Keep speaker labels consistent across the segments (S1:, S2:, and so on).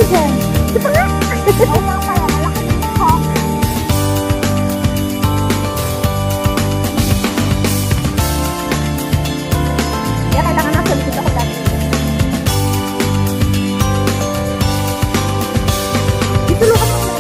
S1: dyan. Di ba nga? Oo nga pala, malaki ko. Kaya kailangan nasa likod ako dati. Itulungan mo ako.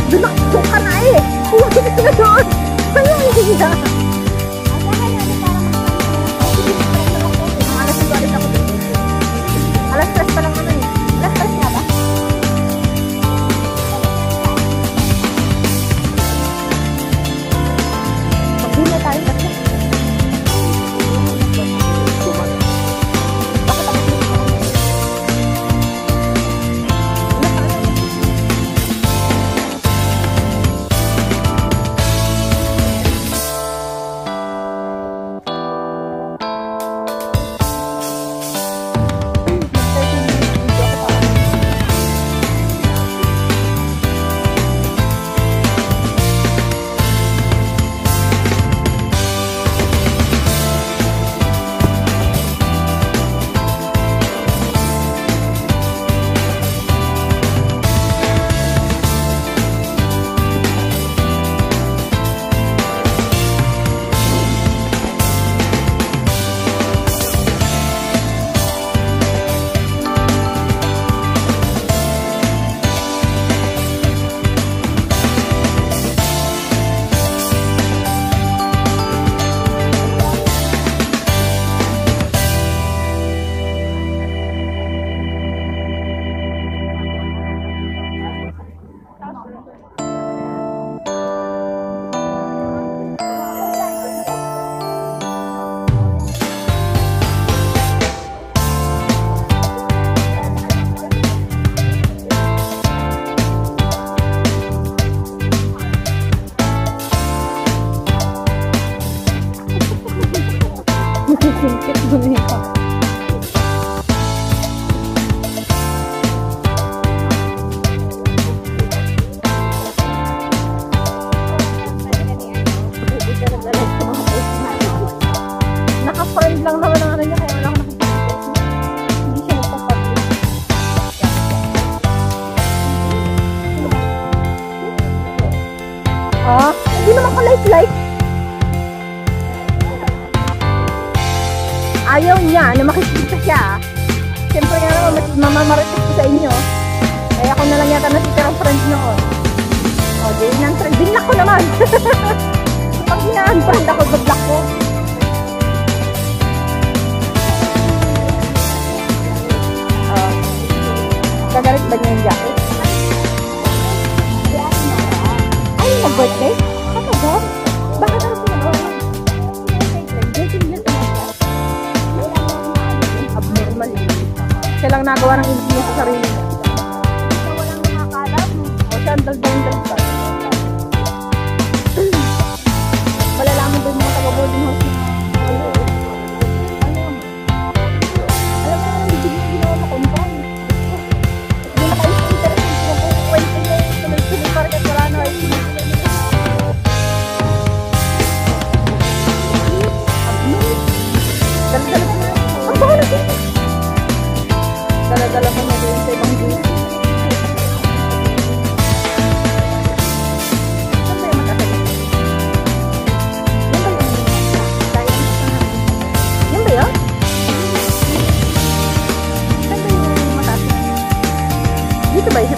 S1: Dunakso ka na eh. Huwag ka na doon. Sa'yo hindi na. Alas 2 ulit ako dito. Alas 3 pa lang naman eh. Alas 3 nga ba? Magbuna tayo kasi. like? Ayaw niya na makikita siya. Siyempre nga naman, mamamarites ko sa inyo. Kaya ako na lang yata nasitirang friend noon. O, di nang friend. Binlock ko naman. Pag hina-unfriend ako, bablock ko. Gagarit ba niya yung jacket? Ay, nag-birthday? Ano ba? Bakit ano sinagawa? Abnormal eh. Siya lang nagawa ng hindi niya sa sarili niya. Walang makakalam. O siya ang daldal-daldal. Malalaman din mga taga-boarding house na. Alam mo naman, hindi niya ginawa makumpang. Hindi na kayo interest yung kwento niya yung tuloy-tuloy para kahit wala na kayo. Dala-dala mo na. Ang baka na siya. Dala-dala mo na din sa ibang gate. Saan ba yung matagal? Yan ba yun? Saan ba yung matagal? Dito ba yung